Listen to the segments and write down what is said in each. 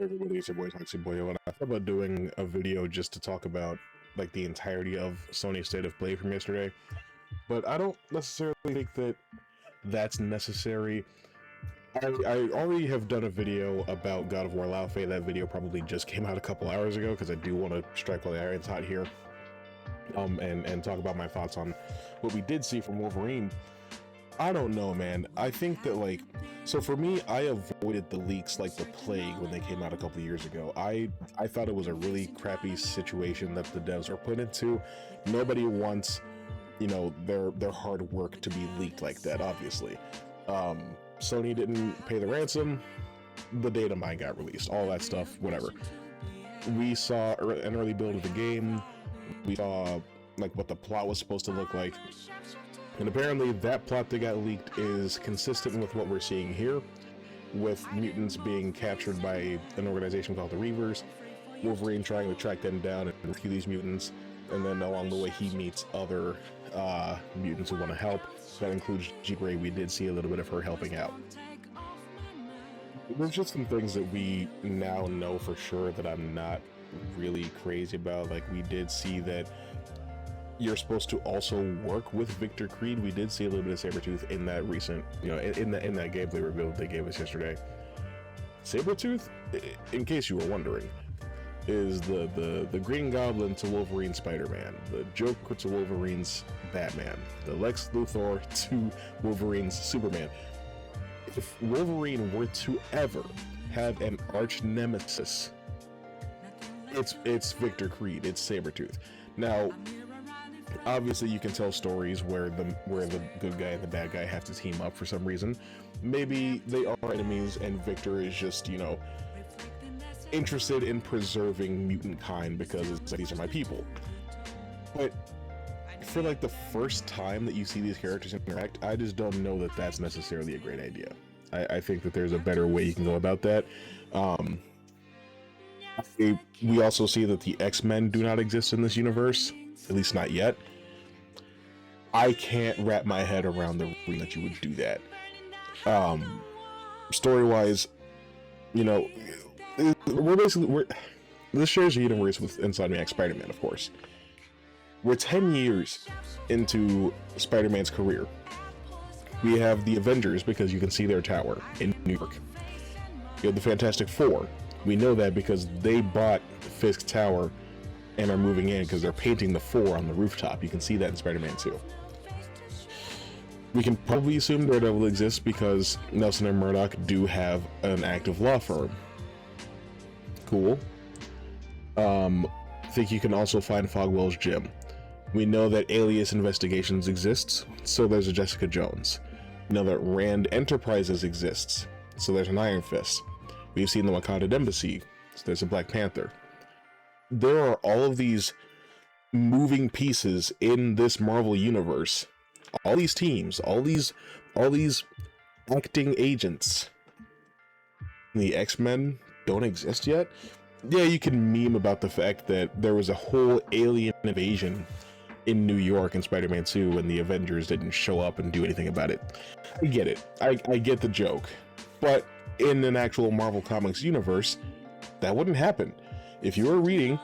Everybody, it's your boy Toxeyboyo, and I thought about doing a video just to talk about like the entirety of Sony's State of Play from yesterday, but I don't necessarily think that that's necessary. I already have done a video about God of War Laufey. That video probably just came out a couple hours ago because I do want to strike while the iron's hot here, and talk about my thoughts on what we did see from Wolverine. I don't know, man. I think that, so for me, I avoided the leaks like the plague when they came out a couple years ago. I thought it was a really crappy situation that the devs were put into. Nobody wants, their hard work to be leaked like that, obviously. Sony didn't pay the ransom, the data mine got released, all that stuff, whatever. We saw an early build of the game, we saw, what the plot was supposed to look like. And apparently that plot that got leaked is consistent with what we're seeing here, with mutants being captured by an organization called the Reavers, Wolverine trying to track them down and rescue these mutants, and then along the way he meets other mutants who want to help. That includes Jean Grey. We did see a little bit of her helping out. There's just some things that we now know for sure that I'm not really crazy about. We did see that you're supposed to also work with Victor Creed. We did see a little bit of Sabretooth in that recent, in that gameplay reveal they gave us yesterday. Sabretooth, in case you were wondering, is the Green Goblin to Wolverine Spider-Man, the Joker to Wolverine's Batman, the Lex Luthor to Wolverine's Superman. If Wolverine were to ever have an arch nemesis, it's Victor Creed, it's Sabretooth. Now, obviously you can tell stories where the good guy and the bad guy have to team up for some reason. Maybe they are enemies and Victor is just, interested in preserving mutant kind because it's like, these are my people. But for the first time that you see these characters interact, I just don't know that that's necessarily a great idea. I think that there's a better way you can go about that. We also see that the X-Men do not exist in this universe, at least not yet. I can't wrap my head around the reason that you would do that. Story-wise, this shares a universe with Insomniac Spider-Man, of course. We're 10 years into Spider-Man's career. We have the Avengers because you can see their tower in New York. You have the Fantastic Four. We know that because they bought Fisk Tower and are moving in because they're painting the 4 on the rooftop. You can see that in Spider-Man 2. We can probably assume Daredevil exists because Nelson and Murdoch do have an active law firm. Cool. Think you can also find Fogwell's gym. We know that Alias Investigations exists, so there's a Jessica Jones. We know that Rand Enterprises exists, so there's an Iron Fist. We've seen the Wakanda Embassy, so there's a Black Panther. There are all of these moving pieces in this Marvel universe. All these teams, all these acting agents. The X-Men don't exist yet. Yeah, you can meme about the fact that there was a whole alien invasion in New York in Spider-Man 2 and the Avengers didn't show up and do anything about it. I get it. I get the joke. But in an actual Marvel Comics universe, that wouldn't happen. If you were reading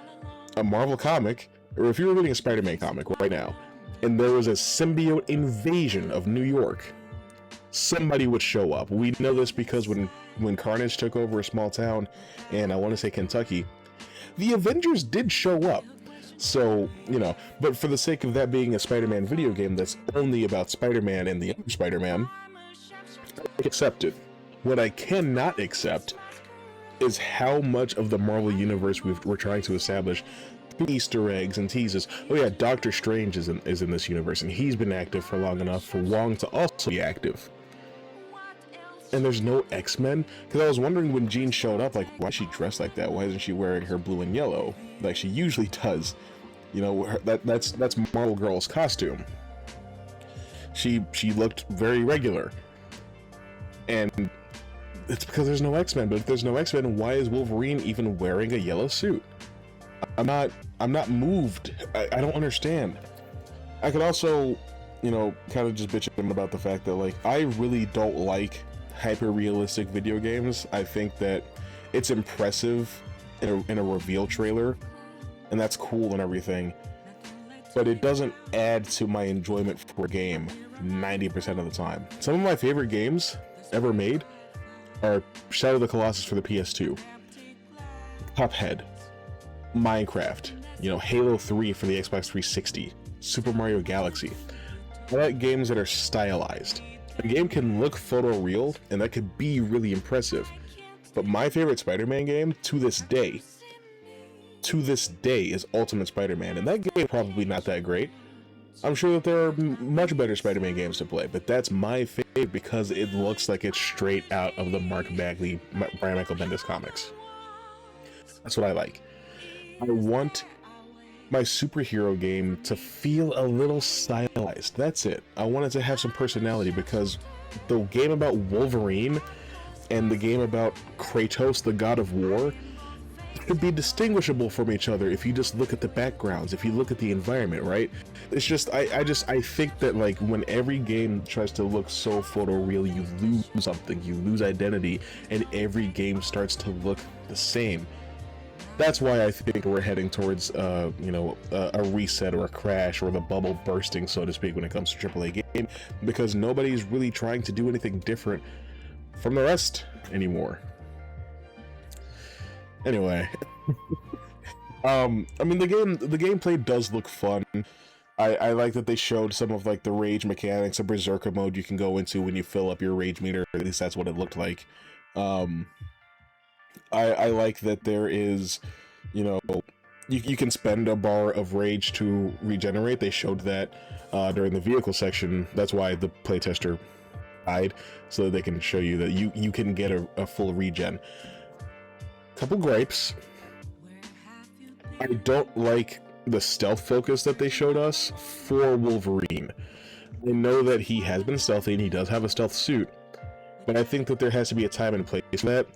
a Marvel comic, or if you were reading a Spider-Man comic right now, and there was a symbiote invasion of New York, somebody would show up. We know this because when Carnage took over a small town, and I want to say Kentucky, the Avengers did show up. So, but for the sake of that being a Spider-Man video game that's only about Spider-Man and the other Spider-Man, I accept it. What I cannot accept is how much of the Marvel universe we're trying to establish through Easter eggs and teases. Oh yeah, Doctor Strange is in this universe, and he's been active for long enough for Wong to also be active. And there's no X-Men? Because I was wondering when Jean showed up, why is she dressed like that? Why isn't she wearing her blue and yellow like she usually does? That's Marvel Girl's costume. She looked very regular. And it's because there's no X-Men, but if there's no X-Men, why is Wolverine even wearing a yellow suit? I'm not moved. I don't understand. I could also, kind of just bitch about the fact that, I really don't like hyper-realistic video games. I think that it's impressive in a reveal trailer, and that's cool and everything, but it doesn't add to my enjoyment for a game 90% of the time. Some of my favorite games ever made are Shadow of the Colossus for the PS2, Cuphead, Minecraft, you know, Halo 3 for the Xbox 360, Super Mario Galaxy. I like games that are stylized. A game can look photoreal, and that could be really impressive. But my favorite Spider-Man game, to this day, is Ultimate Spider-Man, and that game is probably not that great. I'm sure that there are much better Spider-Man games to play, but that's my favorite because it looks like it's straight out of the Mark Bagley, Brian Michael Bendis comics. That's what I like. I want my superhero game to feel a little stylized. That's it. I want it to have some personality, because the game about Wolverine and the game about Kratos, the God of War, could be distinguishable from each other if you just look at the backgrounds, if you look at the environment, right? It's just, I think that, like, when every game tries to look so photoreal, you lose something, you lose identity, and every game starts to look the same. That's why I think we're heading towards, you know, a reset or a crash or the bubble bursting, so to speak, when it comes to AAA game, because nobody's really trying to do anything different from the rest anymore. Anyway, I mean, the gameplay does look fun. I like that they showed some of, like, the rage mechanics, a berserker mode you can go into when you fill up your rage meter. At least that's what it looked like. I like that there is, you know, you can spend a bar of rage to regenerate. They showed that during the vehicle section. That's why the playtester died, so that they can show you that you can get a full regen. Couple gripes. I don't like the stealth focus that they showed us for Wolverine. I know that he has been stealthy and he does have a stealth suit, but I think that there has to be a time and place for that.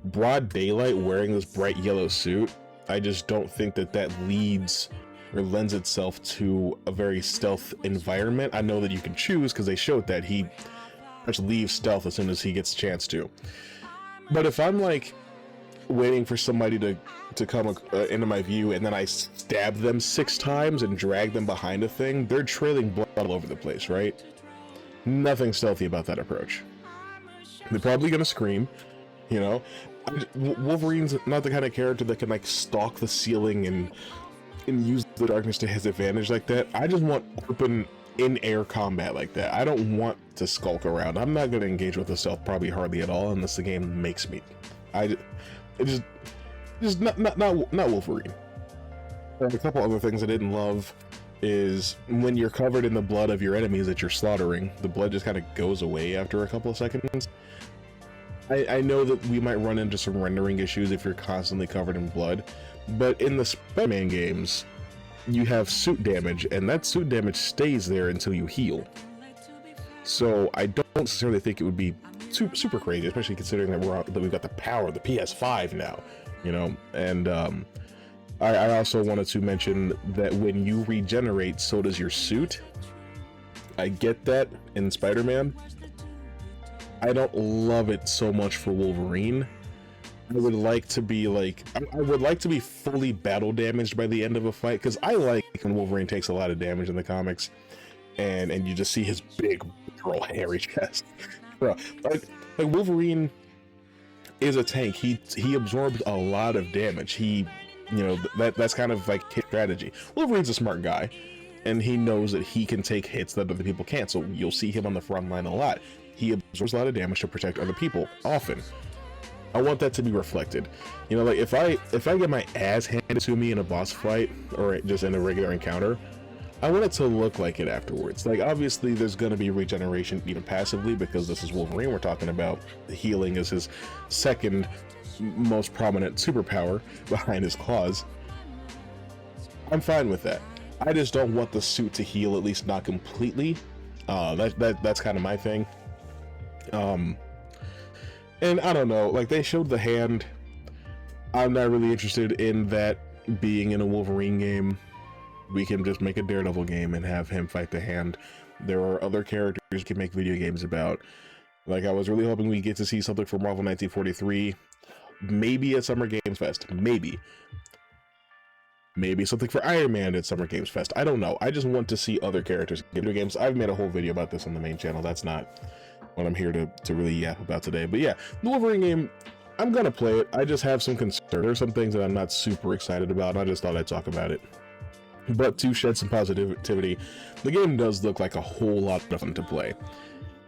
Broad daylight wearing this bright yellow suit, I just don't think that leads or lends itself to a very stealth environment. I know that you can choose, because they showed that he just leaves stealth as soon as he gets a chance to. But if I'm, like, waiting for somebody to come into my view, and then I stab them 6 times and drag them behind a thing, they're trailing blood all over the place, right? Nothing stealthy about that approach. They're probably gonna scream, you know. Wolverine's not the kind of character that can, like, stalk the ceiling and use the darkness to his advantage like that. I just want open in-air combat like that. I don't want to skulk around. I'm not going to engage with the stealth probably hardly at all unless the game makes me. Just not Wolverine. And a couple other things I didn't love is when you're covered in the blood of your enemies that you're slaughtering, the blood just kind of goes away after a couple of seconds. I know that we might run into some rendering issues if you're constantly covered in blood, but in the Spider-Man games, you have suit damage, and that suit damage stays there until you heal. So I don't necessarily think it would be super crazy, especially considering that we've got the power of the PS5 now, you know. And I also wanted to mention that when you regenerate, so does your suit. I get that in Spider-Man. I don't love it so much for Wolverine. I would like to be fully battle damaged by the end of a fight, because I like when Wolverine takes a lot of damage in the comics, and you just see his big, girl, hairy chest. Bro, like Wolverine is a tank. He absorbs a lot of damage. He, you know, that's kind of like his strategy. Wolverine's a smart guy, and he knows that he can take hits that other people can't. So you'll see him on the front line a lot. He absorbs a lot of damage to protect other people, often. I want that to be reflected. You know, like if I get my ass handed to me in a boss fight or just in a regular encounter, I want it to look like it afterwards. Like, obviously there's going to be regeneration even passively, because this is Wolverine we're talking about. The healing is his second most prominent superpower behind his claws. I'm fine with that. I just don't want the suit to heal, at least not completely. That's kind of my thing. And I don't know, like, they showed the hand. I'm not really interested in that being in a Wolverine game. We can just make a Daredevil game and have him fight the hand. There are other characters you can make video games about. Like, I was really hoping we get to see something from Marvel 1943. maybe at Summer Games Fest, maybe something for Iron Man at Summer Games Fest. I don't know. I just want to see other characters in video games. I've made a whole video about this on the main channel. That's not what I'm here to really yap about today. But yeah, the Wolverine game, I'm gonna play it. I just have some concerns. There's some things that I'm not super excited about, and I just thought I'd talk about it. But to shed some positivity, the game does look like a whole lot of fun to play.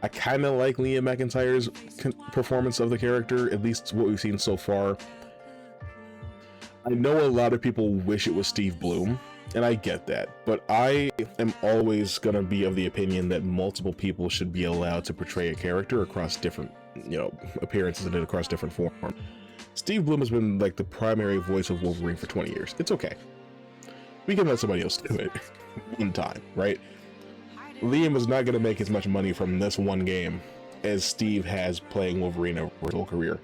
I kind of like Liam McIntyre's performance of the character, at least what we've seen so far. I know a lot of people wish it was Steve Bloom, and I get that, but I am always going to be of the opinion that multiple people should be allowed to portray a character across different, appearances and across different forms. Steve Bloom has been like the primary voice of Wolverine for 20 years. It's okay. We can let somebody else do it one time, right? Liam is not going to make as much money from this one game as Steve has playing Wolverine over his whole career.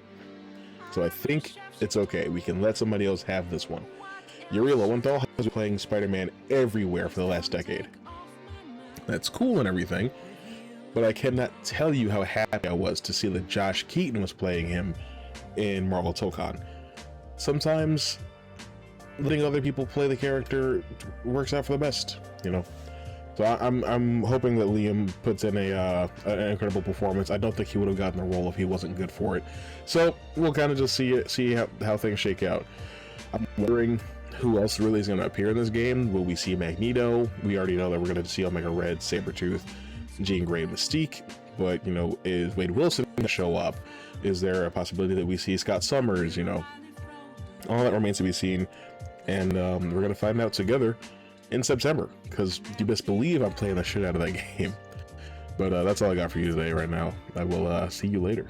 So I think it's okay. We can let somebody else have this one. Yuri Lowenthal has been playing Spider-Man everywhere for the last decade. That's cool and everything, but I cannot tell you how happy I was to see that Josh Keaton was playing him in Marvel Tokon. Sometimes letting other people play the character works out for the best, So I'm hoping that Liam puts in an incredible performance. I don't think he would have gotten the role if he wasn't good for it. So we'll kind of just see how things shake out. I'm wondering who else really is going to appear in this game. Will we see Magneto? We already know that we're going to see Omega Red, Sabretooth, Jean Grey, Mystique. But, is Wade Wilson going to show up? Is there a possibility that we see Scott Summers? All that remains to be seen. And we're going to find out together in September, because you best believe I'm playing the shit out of that game. But that's all I got for you today right now. I will see you later.